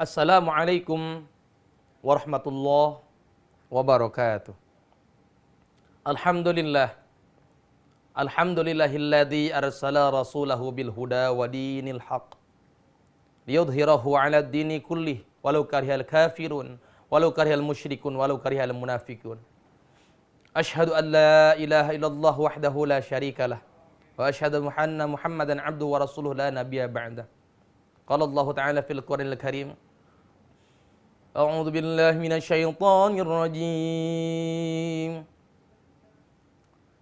Assalamualaikum warahmatullahi wabarakatuh. Alhamdulillah. Alhamdulillahilladzi arsala rasulahu bil huda wa dinil haq liyudhhirahu 'ala ad-dini kullih walau karihal kafirun walau karihal musyrikun walau karihal munafiqun. Asyhadu an la ilaha illallah wahdahu la syarikalah wa asyhadu anna Muhammadan 'abduhu wa rasuluhu la nabiyya ba'dah. Qala Allah Ta'ala fil Qur'anil Karim. A'udzu billahi minasy syaithanir rajim.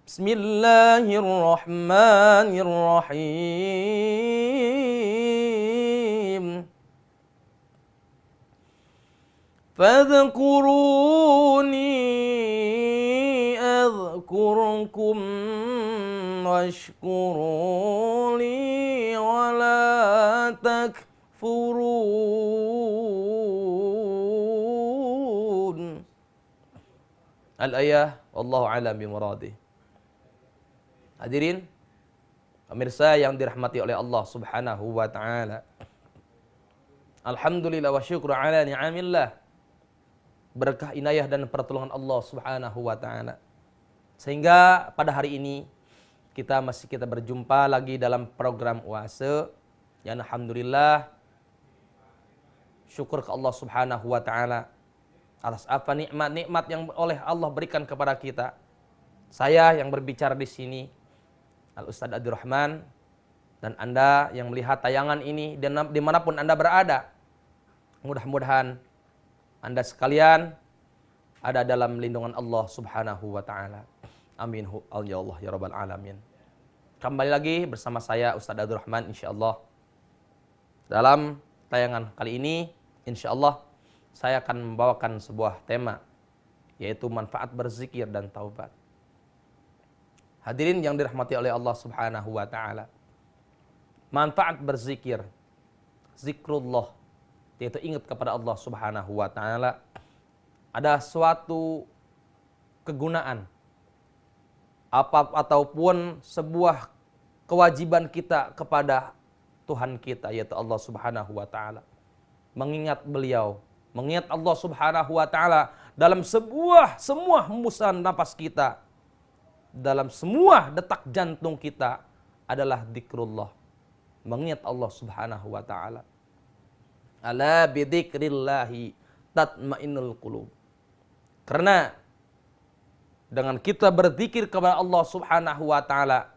Bismillahirrahmanirrahim. Fadhkuruni adhkurkum washkuru li wa la takfurun. Al-ayah, wallahu a'lam bimuradih. Hadirin, pemirsa yang dirahmati oleh Allah Subhanahu wa taala. Alhamdulillah wa syukru ala ni'amillah. Berkah inayah dan pertolongan Allah Subhanahu wa taala. Sehingga pada hari ini kita berjumpa lagi dalam program Oase yang alhamdulillah syukur ke Allah Subhanahu wa taala atas apa nikmat-nikmat yang oleh Allah berikan kepada kita. Saya yang berbicara di sini Al-Ustadz Abdurrahman, dan Anda yang melihat tayangan ini dan dimanapun Anda berada, mudah-mudahan Anda sekalian ada dalam lindungan Allah Subhanahu wa taala. Amin ya Allah ya rabbal alamin. Kembali lagi bersama saya Ustadz Abdurrahman insyaallah. Dalam tayangan kali ini insyaallah saya akan membawakan sebuah tema, yaitu manfaat berzikir dan taubat. Hadirin yang dirahmati oleh Allah Subhanahu wa taala. Manfaat berzikir, zikrullah, yaitu ingat kepada Allah Subhanahu wa taala, ada suatu kegunaan ataupun sebuah kewajiban kita kepada Tuhan kita, yaitu Allah Subhanahu wa taala. Mengingat beliau, mengingat Allah Subhanahu wa taala dalam semua hembusan napas kita, dalam semua detak jantung kita adalah zikrullah, mengingat Allah Subhanahu wa taala. Ala bidzikrillahi tatmainnul qulub. Karena dengan kita berzikir kepada Allah Subhanahu wa taala,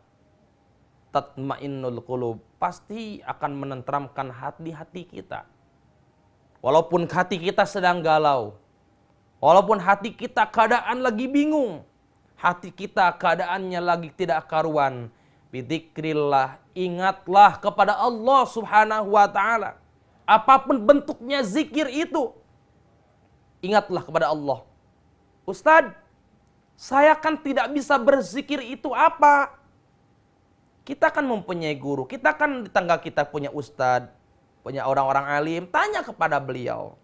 tatmainnul qulub, pasti akan menenteramkan hati-hati kita. Walaupun hati kita sedang galau, walaupun hati kita keadaan lagi bingung, hati kita keadaannya lagi tidak karuan, bidzikrillah, ingatlah kepada Allah Subhanahu wa taala. Apapun bentuknya zikir itu, ingatlah kepada Allah. Ustadz, saya kan tidak bisa berzikir itu apa? Kita kan mempunyai guru, kita kan di tangga kita punya ustadz, punya orang-orang alim, tanya kepada beliau.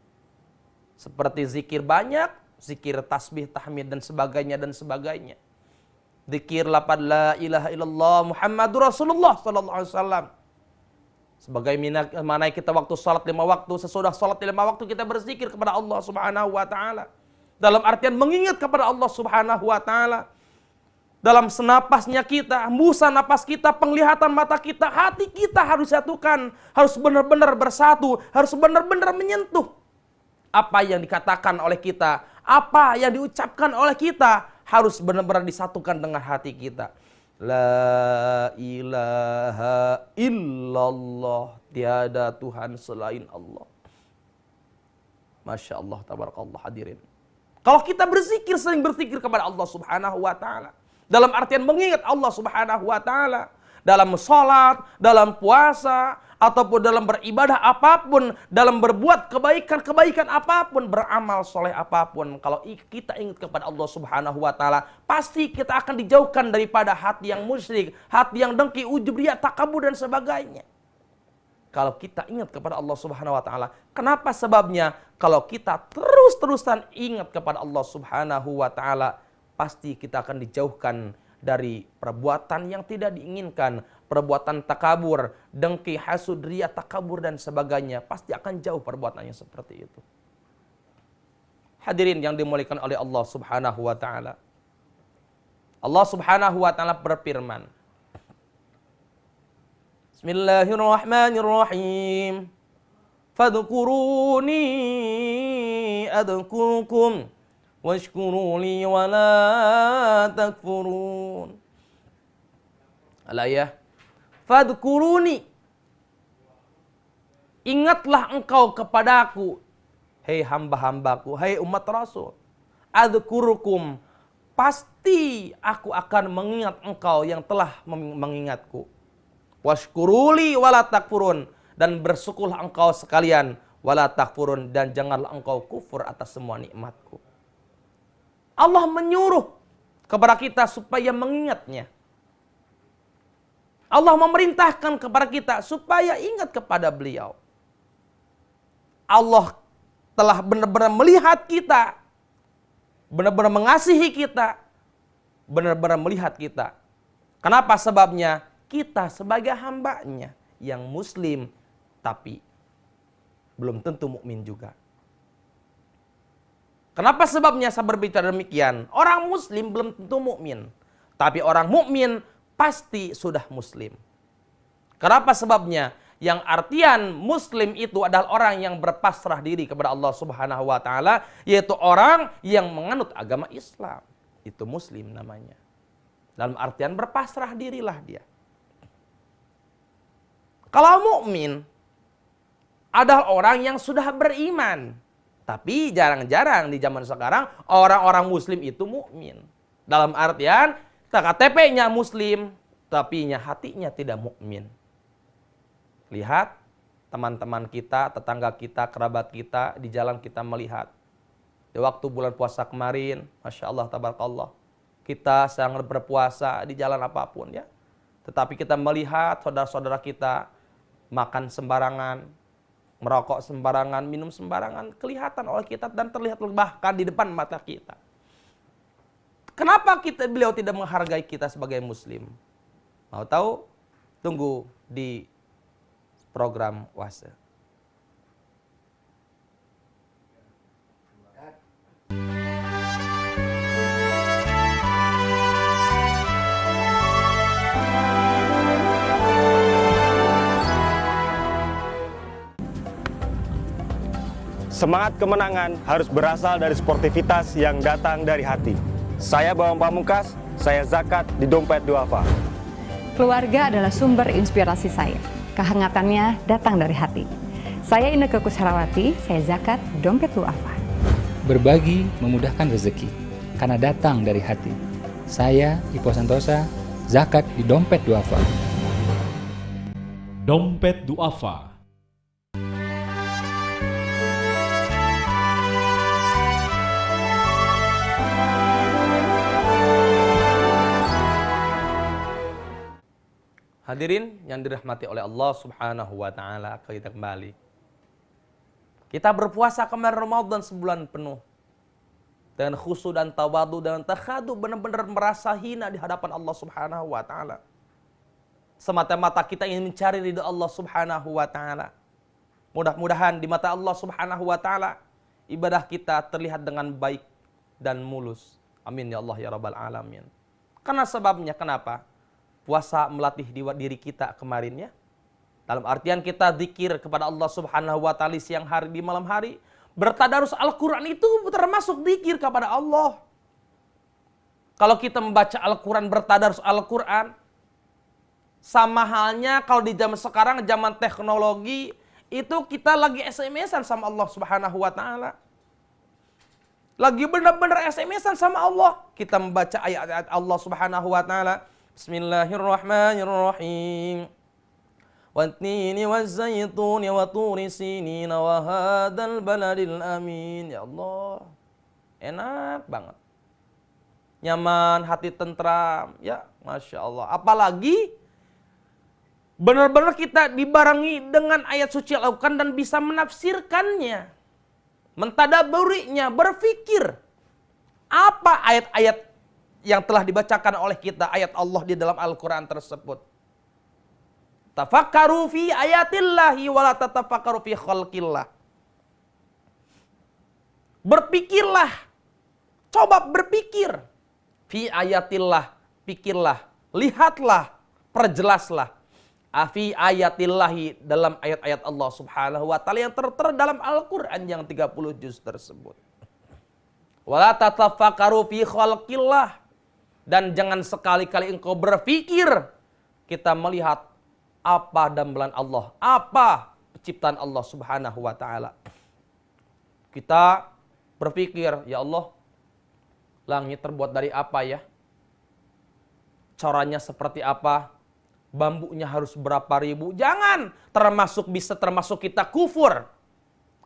Seperti zikir banyak, zikir tasbih, tahmid dan sebagainya. Zikir lafaz la ilaha illallah Muhammadur Rasulullah sallallahu alaihi wasallam. Sebagaimana kita waktu salat 5 waktu, sesudah salat 5 waktu kita berzikir kepada Allah Subhanahu wa taala. Dalam artian mengingat kepada Allah Subhanahu wa taala. Dalam senapasnya kita, hembusan napas kita, penglihatan mata kita, hati kita harus satukan, harus benar-benar bersatu, harus benar-benar menyentuh apa yang dikatakan oleh kita, apa yang diucapkan oleh kita, harus benar-benar disatukan dengan hati kita. La ilaha illallah, tiada Tuhan selain Allah. Masya Allah, tabarakallah. Hadirin, kalau kita berzikir, sering berzikir kepada Allah Subhanahu wa taala, dalam artian mengingat Allah Subhanahu wa taala, dalam sholat, dalam puasa, ataupun dalam beribadah apapun, dalam berbuat kebaikan apapun, beramal soleh apapun, kalau kita ingat kepada Allah Subhanahu wa taala, pasti kita akan dijauhkan daripada hati yang musyrik, hati yang dengki, ujub, riya, takabur dan sebagainya. Kalau kita ingat kepada Allah Subhanahu wa taala, kenapa sebabnya? Kalau kita terus-terusan ingat kepada Allah Subhanahu wa taala, pasti kita akan dijauhkan dari perbuatan yang tidak diinginkan, perbuatan takabur, dengki, hasud, riya, takabur dan sebagainya. Pasti akan jauh perbuatannya seperti itu. Hadirin yang dimuliakan oleh Allah Subhanahu wa taala. Allah Subhanahu wa taala berfirman. Bismillahirrahmanirrahim. Fadhkuruni adhkurukum washkuruli wa la takfurun. Al-ayah. Fadhkuruni. Ingatlah engkau kepadaku, hei hamba-hambaku, hei umat Rasul. Adhkurukum. Pasti aku akan mengingat engkau yang telah mengingatku. Washkuruli wala takfurun. Dan bersyukurlah engkau sekalian, wala takfurun, dan janganlah engkau kufur atas semua nikmatku. Allah menyuruh kepada kita supaya mengingatnya. Allah memerintahkan kepada kita supaya ingat kepada beliau. Allah telah benar-benar melihat kita, benar-benar mengasihi kita, benar-benar melihat kita. Kenapa sebabnya? Kita sebagai hambanya yang muslim, tapi belum tentu mukmin juga. Kenapa sebabnya saya berbicara demikian? Orang muslim belum tentu mukmin, tapi orang mukmin pasti sudah muslim. Kenapa sebabnya? Yang artian muslim itu adalah orang yang berpasrah diri kepada Allah Subhanahu wa taala, yaitu orang yang menganut agama Islam. Itu muslim namanya. Dalam artian berpasrah dirilah dia. Kalau mukmin adalah orang yang sudah beriman. Tapi jarang-jarang di zaman sekarang orang-orang muslim itu mukmin. Dalam artian KTP-nya muslim, tapi hatinya tidak mukmin. Lihat teman-teman kita, tetangga kita, kerabat kita, di jalan kita melihat. Di waktu bulan puasa kemarin, Masya Allah, tabarakallah, kita sangat berpuasa di jalan apapun ya. Tetapi kita melihat saudara-saudara kita makan sembarangan, merokok sembarangan, minum sembarangan, kelihatan oleh kita dan terlihat bahkan di depan mata kita. Kenapa beliau tidak menghargai kita sebagai muslim? Mau tahu? Tunggu di program Wasa. Semangat kemenangan harus berasal dari sportivitas yang datang dari hati. Saya Bawang Pamungkas, saya zakat di Dompet Duafa. Keluarga adalah sumber inspirasi saya. Kehangatannya datang dari hati. Saya Inneke Koesherawati, saya zakat di Dompet Duafa. Berbagi memudahkan rezeki, karena datang dari hati. Saya Ipo Santosa, zakat di Dompet Duafa. Dompet Duafa. Hadirin yang dirahmati oleh Allah Subhanahu wa taala, kita kembali. Kita berpuasa kemarin Ramadan sebulan penuh. Dengan khusyuk dan tawadu dan takhadu, benar-benar merasa hina di hadapan Allah Subhanahu wa taala. Semata-mata kita ingin mencari ridha Allah Subhanahu wa taala. Mudah-mudahan di mata Allah Subhanahu wa taala ibadah kita terlihat dengan baik dan mulus. Amin ya Allah ya rabbal alamin. Karena sebabnya kenapa? Puasa melatih diri kita kemarin ya. Dalam artian kita zikir kepada Allah Subhanahu wa taala siang hari di malam hari. Bertadarus Al-Quran itu termasuk zikir kepada Allah. Kalau kita membaca Al-Quran, bertadarus Al-Quran, sama halnya kalau di zaman sekarang, zaman teknologi, itu kita lagi SMS-an sama Allah Subhanahu wa taala. Lagi benar-benar SMS-an sama Allah. Kita membaca ayat-ayat Allah Subhanahu wa taala. Bismillahirrahmanirrahim. Wat-tini waz-zaytuni wa turi sinina wa hadzal baladil amin. Ya Allah. Enak banget. Nyaman, hati tentram, ya Masya Allah. Apalagi benar-benar kita dibarengi dengan ayat suci Al-Quran dan bisa menafsirkannya, mentadaburinya, berpikir apa ayat-ayat yang telah dibacakan oleh kita ayat Allah di dalam Al-Quran tersebut. Tafakkaru fi ayatillahi wa la tatafakkaru fi khalqillah. Berpikirlah, coba berpikir. Fi ayatillah, pikirlah, lihatlah, perjelaslah. Fi ayatillahi, dalam ayat-ayat Allah subhanahu wa ta'ala yang tertera dalam Al-Quran yang 30 juz tersebut. Wala tatafakkaru fi khalqillah. Dan jangan sekali-kali engkau berpikir kita melihat apa dambalan Allah, apa penciptaan Allah subhanahu wa ta'ala. Kita berpikir, ya Allah, langit terbuat dari apa ya? Coranya seperti apa? Bambunya harus berapa ribu? Jangan, bisa termasuk kita kufur.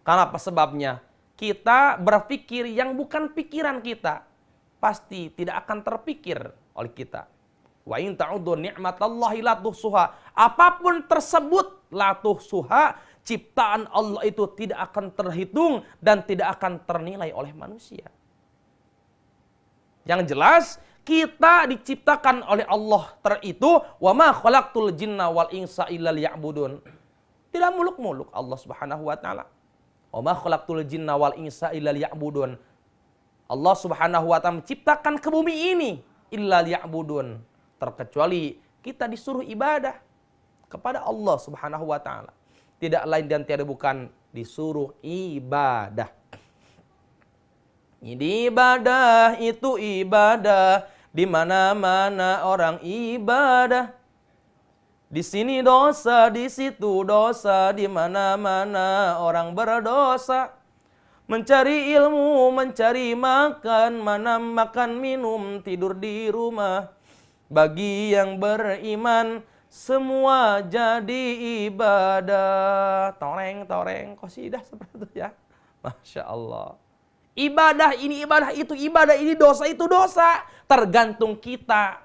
Karena apa sebabnya? Kita berpikir yang bukan pikiran kita, pasti tidak akan terpikir oleh kita. Wa in ta'uddu ni'matallahi la tuhsuha. Apapun tersebut la tuhsuha, ciptaan Allah itu tidak akan terhitung dan tidak akan ternilai oleh manusia. Yang jelas kita diciptakan oleh Allah teritu, wa ma khalaqtul jinna wal insa illa liya'budun. Tidak muluk-muluk Allah Subhanahu wa taala. Wa ma khalaqtul jinna wal insa illa liya'budun. Allah Subhanahu wa taala menciptakan ke bumi ini illa liya'budun, terkecuali kita disuruh ibadah kepada Allah Subhanahu wa taala. Tidak lain dan tiada bukan disuruh ibadah. Ini ibadah itu ibadah, di mana-mana orang ibadah. Di sini dosa, di situ dosa, di mana-mana orang berdosa. Mencari ilmu, mencari makan, mana makan minum, tidur di rumah. Bagi yang beriman, semua jadi ibadah. Toreng, qasidah seperti itu ya. Masya Allah. Ibadah ini, ibadah itu, ibadah ini, dosa itu dosa. Tergantung kita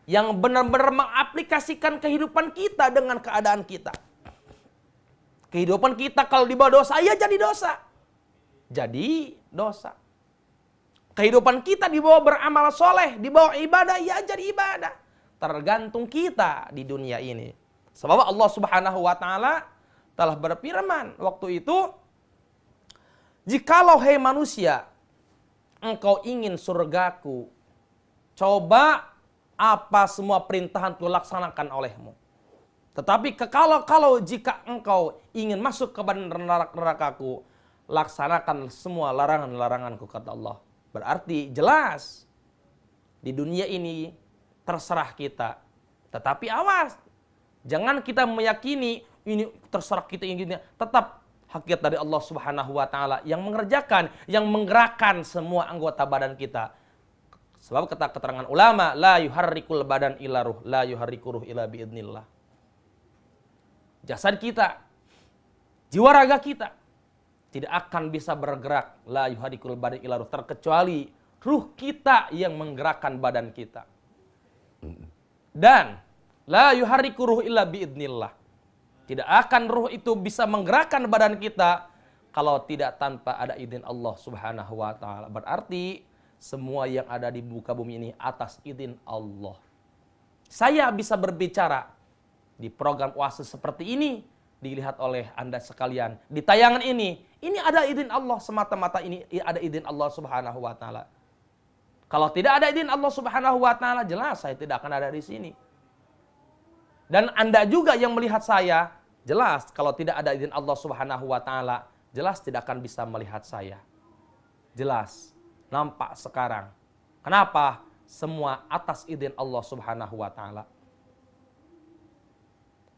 yang benar-benar mengaplikasikan kehidupan kita dengan keadaan kita. Kehidupan kita kalau di bawah dosa, ya jadi dosa. Jadi dosa. Kehidupan kita di bawah beramal soleh, di bawah ibadah, ya jadi ibadah. Tergantung kita di dunia ini. Sebab Allah Subhanahu wa taala telah berfirman waktu itu, jikalau hai manusia, engkau ingin surgaku, coba apa semua perintahan itu laksanakan olehmu. Tetapi kalau jika engkau ingin masuk ke nerakaku, laksanakan semua larangan-laranganku, kata Allah. Berarti jelas di dunia ini terserah kita. Tetapi awas, jangan kita meyakini ini terserah kita ini. Tetap hakikat dari Allah Subhanahu wa taala yang mengerjakan, yang menggerakkan semua anggota badan kita. Sebab kata keterangan ulama, la yuharrikul badan illa ruh, la yuharriku ruh illa biidznillah. Jasad kita, jiwa raga kita tidak akan bisa bergerak, la yuharrikul badan illa ruh, terkecuali ruh kita yang menggerakkan badan kita. Dan la yuharriku ruh illa biidznillah. Tidak akan ruh itu bisa menggerakkan badan kita kalau tidak tanpa ada izin Allah Subhanahu wa taala. Berarti semua yang ada di muka bumi ini atas izin Allah. Saya bisa berbicara di program Oasis seperti ini, dilihat oleh Anda sekalian. Di tayangan ini ada izin Allah, semata-mata ini ada izin Allah Subhanahu wa taala. Kalau tidak ada izin Allah Subhanahu wa taala, jelas saya tidak akan ada di sini. Dan Anda juga yang melihat saya, jelas kalau tidak ada izin Allah Subhanahu wa taala, jelas tidak akan bisa melihat saya. Jelas, nampak sekarang. Kenapa? Semua atas izin Allah Subhanahu wa taala.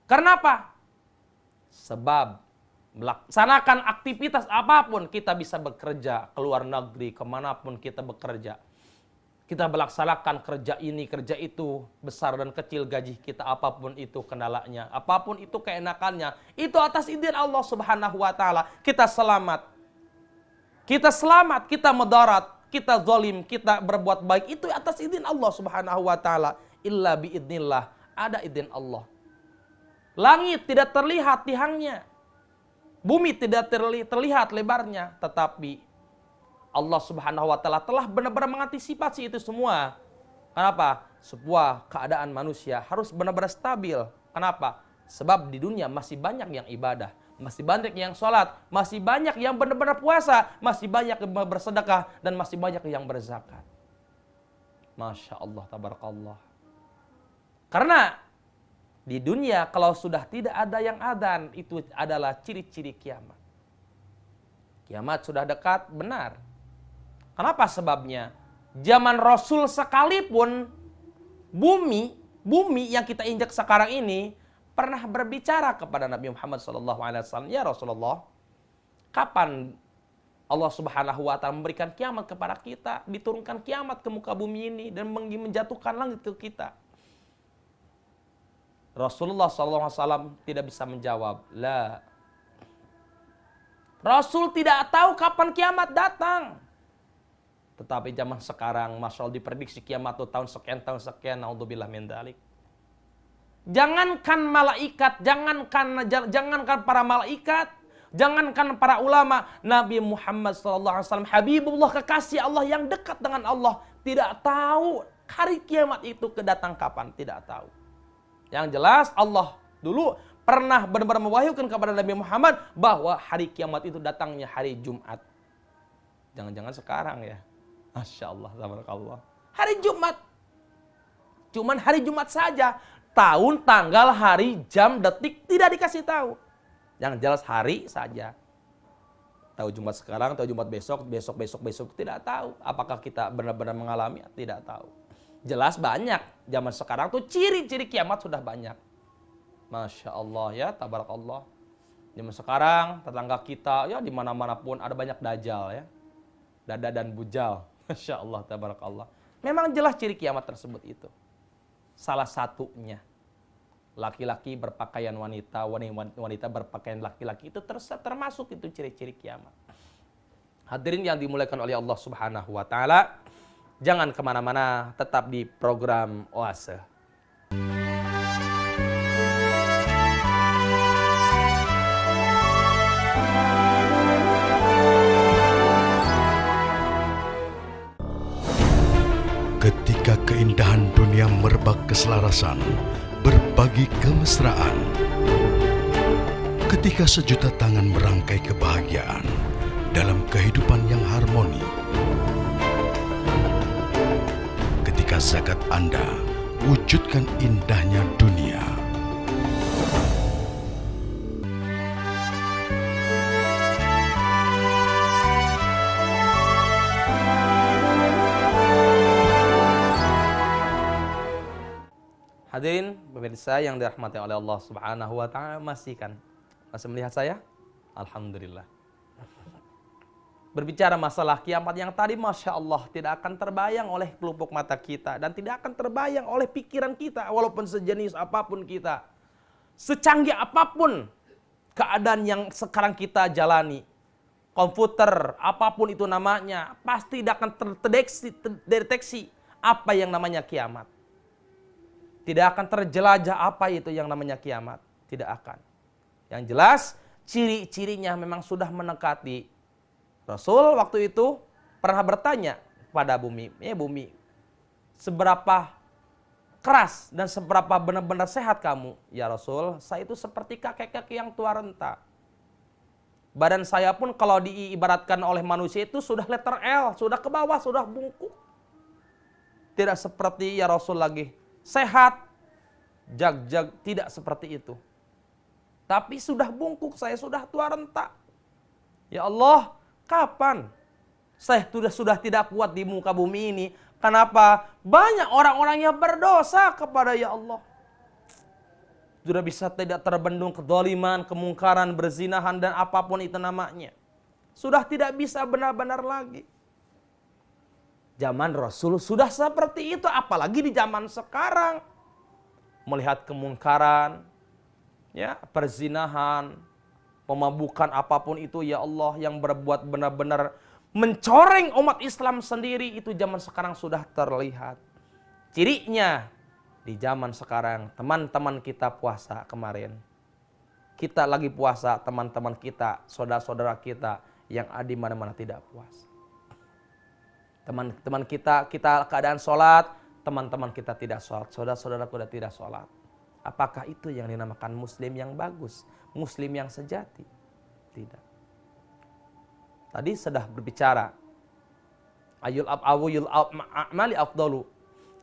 Karena apa? Sebab melaksanakan aktivitas apapun, kita bisa bekerja ke luar negeri, kemanapun kita bekerja. Kita melaksanakan kerja ini, kerja itu, besar dan kecil gaji kita, apapun itu kendalanya, apapun itu keenakannya, itu atas izin Allah Subhanahu wa taala. Kita selamat. Kita mudarat, kita zalim, kita berbuat baik, itu atas izin Allah Subhanahu wa taala. Illa biidznillah, ada izin Allah. Langit tidak terlihat tiangnya. Bumi tidak terlihat lebarnya, tetapi Allah Subhanahu wa taala telah benar-benar mengantisipasi itu semua. Kenapa? Sebuah keadaan manusia harus benar-benar stabil. Kenapa? Sebab di dunia masih banyak yang ibadah, masih banyak yang sholat, masih banyak yang benar-benar puasa, masih banyak yang bersedekah, dan masih banyak yang berzakat. Masya Allah, tabarakallah. Karena di dunia kalau sudah tidak ada yang adzan, itu adalah ciri-ciri kiamat. Kiamat sudah dekat, benar. Kenapa sebabnya? Zaman Rasul sekalipun, bumi yang kita injak sekarang ini, pernah berbicara kepada Nabi Muhammad SAW, ya Rasulullah, kapan Allah Subhanahu wa taala memberikan kiamat kepada kita, diturunkan kiamat ke muka bumi ini dan menjatuhkan langit ke kita? Rasulullah SAW tidak bisa menjawab. La. Rasul tidak tahu kapan kiamat datang. Tetapi zaman sekarang, Masya Allah, diprediksi kiamat itu tahun sekian, naudzubillah min dzalik. Jangankan malaikat, jangankan para malaikat, jangankan para ulama, Nabi Muhammad SAW, Habibullah, kekasih Allah yang dekat dengan Allah, tidak tahu hari kiamat itu kedatang kapan, tidak tahu. Yang jelas Allah dulu pernah benar-benar mewahyukan kepada Nabi Muhammad bahwa hari kiamat itu datangnya hari Jumat. Jangan-jangan sekarang ya. Masya Allah, tabarakallah. Hari Jumat. Cuman hari Jumat saja. Tahun, tanggal, hari, jam, detik tidak dikasih tahu. Yang jelas hari saja. Tahu Jumat sekarang, tahu Jumat besok, besok tidak tahu. Apakah kita benar-benar mengalami? Tidak tahu. Jelas banyak. Zaman sekarang tuh ciri-ciri kiamat sudah banyak. Masya Allah ya, tabarakallah. Zaman sekarang tetangga kita ya di mana-mana pun ada banyak dajjal ya. Dada dan bujal. Masya Allah, tabarakallah. Memang jelas ciri kiamat tersebut itu. Salah satunya, laki-laki berpakaian wanita, wanita berpakaian laki-laki, itu termasuk itu ciri-ciri kiamat. Hadirin yang dimuliakan oleh Allah Subhanahu wa taala, jangan kemana-mana, tetap di program Oase. Ketika keindahan dunia merebak keselarasan, berbagi kemesraan. Ketika sejuta tangan merangkai kebahagiaan dalam kehidupan yang harmoni. Ketika zakat Anda wujudkan indahnya dunia. Hadirin pemirsa yang dirahmati oleh Allah Subhanahu wa taala, masih melihat saya? Alhamdulillah. Berbicara masalah kiamat yang tadi, Masya Allah, tidak akan terbayang oleh pelupuk mata kita dan tidak akan terbayang oleh pikiran kita, walaupun sejenis apapun kita, secanggih apapun keadaan yang sekarang kita jalani, komputer apapun itu namanya, pasti tidak akan terdeteksi apa yang namanya kiamat. Tidak akan terjelajah apa itu yang namanya kiamat. Tidak akan. Yang jelas, ciri-cirinya memang sudah mendekati. Rasul waktu itu pernah bertanya pada bumi, bumi, seberapa keras dan seberapa benar-benar sehat kamu? Ya Rasul, saya itu seperti kakek-kakek yang tua renta. Badan saya pun kalau diibaratkan oleh manusia itu sudah letter L, sudah ke bawah, sudah bungkuk. Tidak seperti ya Rasul lagi sehat, jag, tidak seperti itu. Tapi sudah bungkuk, saya sudah tua renta. Ya Allah, kapan? Saya sudah tidak kuat di muka bumi ini. Kenapa? Banyak orang-orang yang berdosa kepada ya Allah. Sudah bisa tidak terbendung kedoliman, kemungkaran, berzinahan, dan apapun itu namanya. Sudah tidak bisa benar-benar lagi. Zaman Rasul sudah seperti itu, apalagi di zaman sekarang. Melihat kemungkaran, ya, perzinahan, pemabukan apapun itu, ya Allah, yang berbuat benar-benar mencoreng umat Islam sendiri, itu zaman sekarang sudah terlihat. Cirinya di zaman sekarang, teman-teman kita puasa kemarin. Kita lagi puasa, teman-teman kita, saudara-saudara kita yang ada di mana-mana tidak puasa. Teman-teman kita keadaan sholat, teman-teman kita tidak sholat, saudara-saudara kita tidak sholat. Apakah itu yang dinamakan muslim yang bagus, muslim yang sejati? Tidak. Tadi sudah berbicara, ayul a'mali afdalu.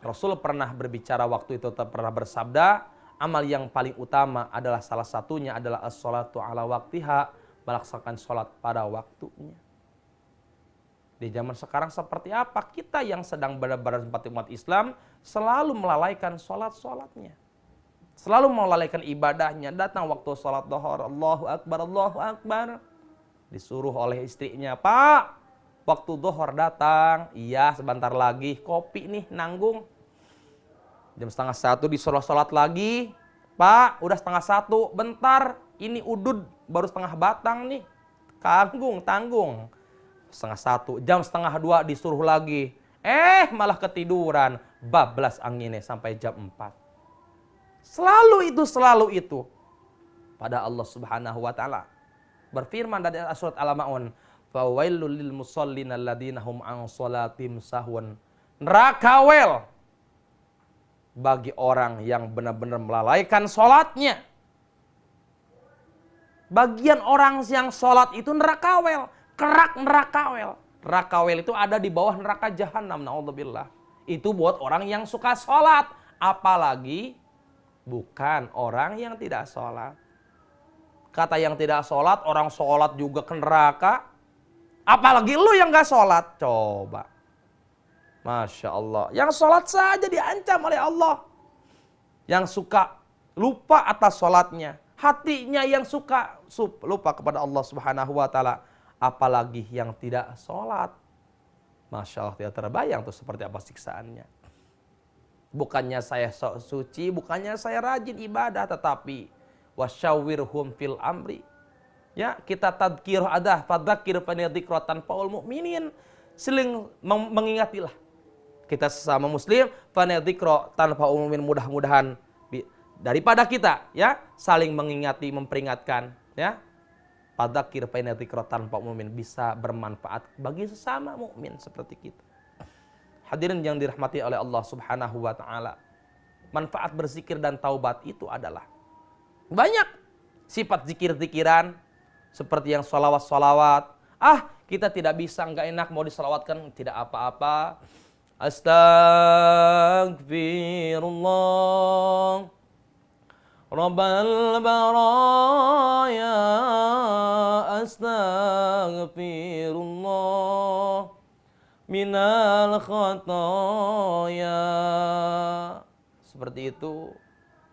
Rasul pernah berbicara waktu itu, pernah bersabda, amal yang paling utama adalah salah satunya adalah as-sholatu ala waktiha, melaksanakan sholat pada waktunya. Di zaman sekarang seperti apa? Kita yang sedang benar-benar seperti umat Islam selalu melalaikan sholat-sholatnya. Selalu melalaikan ibadahnya. Datang waktu sholat duhur, Allahu Akbar, Allahu Akbar. Disuruh oleh istrinya, Pak, waktu duhur datang. Iya, sebentar lagi. Kopi nih, nanggung. Jam 12:30 disuruh sholat lagi. Pak, udah 12:30, bentar. Ini udud, baru setengah batang nih. Tanggung. 12:30, jam 12:30 disuruh lagi. Malah ketiduran. Bablas anginnya sampai jam 4. Selalu itu. Pada Allah Subhanahu wa ta'ala berfirman dari surat Al-Ma'un, fawailul lil musallin alladzina hum an sholatim sahwan. Nerakawel bagi orang yang benar-benar melalaikan sholatnya. Bagian orang yang sholat itu nerakawel, kerak nerakawel. Nerakawel itu ada di bawah neraka jahanam, naudzubillah. Itu buat orang yang suka sholat, apalagi bukan orang yang tidak sholat. Kata yang tidak sholat, orang sholat juga ke neraka. Apalagi lu yang gak sholat. Coba. Masya Allah. Yang sholat saja diancam oleh Allah. Yang suka lupa atas sholatnya. Hatinya yang suka lupa kepada Allah Subhanahu wa ta'ala. Apalagi yang tidak sholat. Masya Allah, tidak terbayang tuh seperti apa siksaannya. Bukannya saya suci, bukannya saya rajin ibadah, tetapi wasyawirhum fil amri. Ya, kita tadkir ada, fadzakir fa dzikra tanfa'ul mu'minin. Seling mengingatilah. Kita sesama muslim, fa dzikra tanfa'ul mu'min, mudah-mudahan daripada kita ya saling mengingati, memperingatkan ya. Fadzakir fa dzikra tanfa'ul mu'min, bisa bermanfaat bagi sesama mukmin seperti kita. Hadirin yang dirahmati oleh Allah Subhanahu wa ta'ala. Manfaat berzikir dan taubat itu adalah banyak. Sifat zikir-zikiran seperti yang sholawat-sholawat. Kita tidak bisa, nggak enak mau disolawatkan, tidak apa-apa. Astagfirullah Rabbal baraya, astagfirullah minal khotoya. Seperti itu.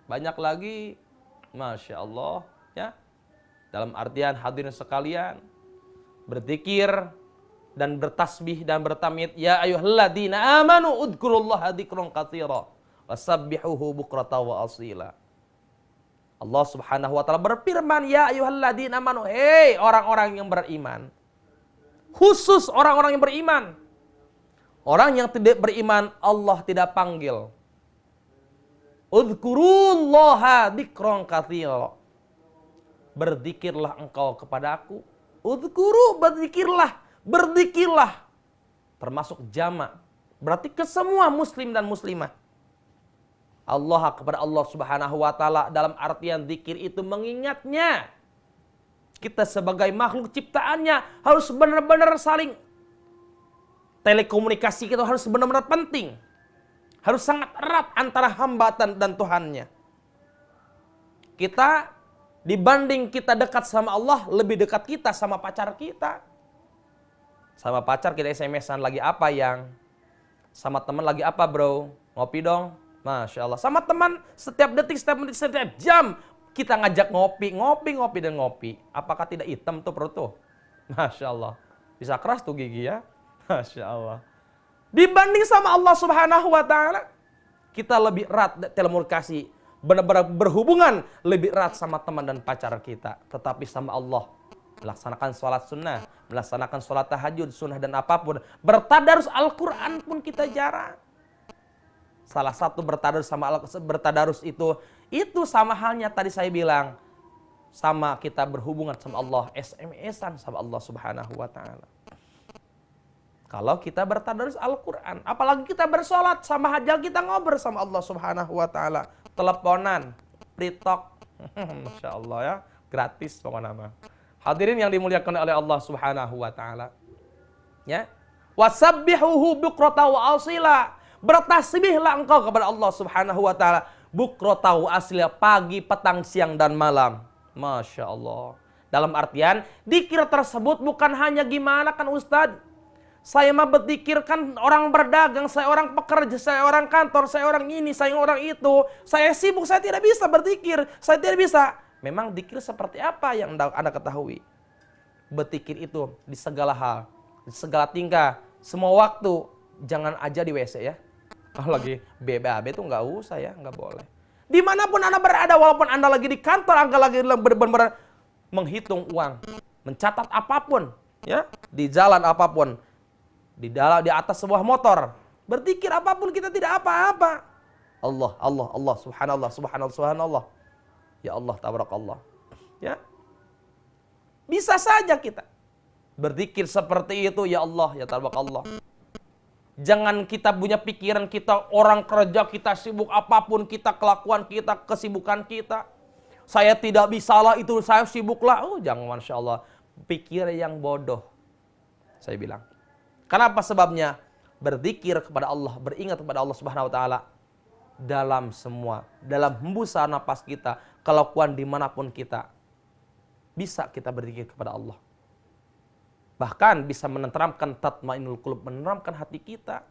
Banyak lagi. Masya Allah ya. Dalam artian hadirin sekalian, berzikir dan bertasbih dan bertamid, ya ayyuhalladzina amanu udzurullaha dzikran katsira wasabbihuhu bukratan wa asila. Allah Subhanahu wa ta'ala berfirman, ya ayyuhalladzina amanu, hei orang-orang yang beriman. Khusus orang-orang yang beriman. Orang yang tidak beriman Allah tidak panggil. Udzurullaha dzikran katsira. Berzikirlah engkau kepada aku. Udzkuru, berzikirlah. Termasuk jamak. Berarti ke semua muslim dan muslimah. Allah kepada Allah Subhanahu wa ta'ala dalam artian zikir itu mengingatnya. Kita sebagai makhluk ciptaannya harus benar-benar saling telekomunikasi, kita harus benar-benar penting. Harus sangat erat antara hamba dan Tuhannya. Kita dibanding kita dekat sama Allah, lebih dekat kita sama pacar kita. Sama pacar kita SMS-an lagi apa yang? Sama teman lagi apa bro? Ngopi dong. Masya Allah. Sama teman setiap detik, setiap menit, setiap jam kita ngajak ngopi. Apakah tidak hitam tuh perut tuh? Masya Allah. Bisa keras tuh gigi ya. Masya Allah. Dibanding sama Allah Subhanahu wa ta'ala, kita lebih erat telekomunikasi, benar-benar berhubungan lebih erat sama teman dan pacar kita. Tetapi sama Allah, melaksanakan sholat sunnah, melaksanakan sholat tahajud, sunnah dan apapun, bertadarus Al-Quran pun kita jarang. Salah satu bertadarus itu sama halnya tadi saya bilang, sama kita berhubungan sama Allah, SMS-an sama Allah Subhanahu wa ta'ala. Kalau kita bertadarus Al-Quran, apalagi kita bersolat sama hajal kita ngobrol sama Allah Subhanahu wa taala, teleponan, free talk. Masya Allah ya, gratis pokoknya mah. Hadirin yang dimuliakan oleh Allah Subhanahu wa taala. Ya. Wasabbihuhu bukrata wa asila. Bertasbihlah engkau kepada Allah Subhanahu wa taala bukrata wa asila, pagi, petang, siang dan malam. Masya Allah. Dalam artian, zikir tersebut bukan hanya gimana kan Ustadz, saya mah berzikir kan orang berdagang, saya orang pekerja, saya orang kantor, saya orang ini, saya orang itu. Saya sibuk, saya tidak bisa berzikir, saya tidak bisa. Memang zikir seperti apa yang Anda ketahui? Berzikir itu di segala hal, di segala tingkah, semua waktu. Jangan aja di WC ya. Kalau lagi BBAB itu nggak usah ya, nggak boleh. Dimanapun Anda berada, walaupun Anda lagi di kantor, Anda lagi benar-benar menghitung uang, mencatat apapun, ya, di jalan apapun, di atas sebuah motor, berzikir apapun kita tidak apa-apa. Allah, Allah, Allah, subhanallah, subhanallah, subhanallah. Ya Allah, tabarakallah. Ya. Bisa saja kita berzikir seperti itu, ya Allah, ya tabarakallah. Jangan kita punya pikiran kita orang kerja, kita sibuk apapun, kita kelakuan kita, kesibukan kita. Saya tidak bisalah itu, saya sibuklah. Oh, jangan, Masya Allah. Pikir yang bodoh. Saya bilang. Kenapa sebabnya? Berzikir kepada Allah, beringat kepada Allah Subhanahu wa taala dalam semua, dalam hembusan napas kita, kelakuan dimanapun kita, bisa kita berzikir kepada Allah. Bahkan bisa menenteramkan tatmainul qulub, menenteramkan hati kita.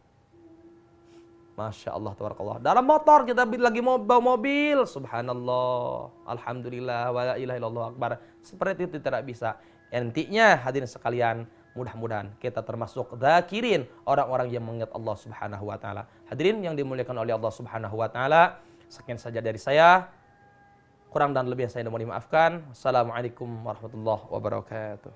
Masya Allah, tabarakallah. Dalam motor kita lagi bawa mobil, subhanallah, alhamdulillah, wa la ilaha illallah akbar. Seperti itu tidak bisa. Intinya hadirin sekalian, mudah-mudahan kita termasuk dzakirin, orang-orang yang mengingat Allah Subhanahu wa taala. Hadirin yang dimuliakan oleh Allah Subhanahu wa taala, sekian saja dari saya. Kurang dan lebih saya mohon dimaafkan. Assalamualaikum warahmatullahi wabarakatuh.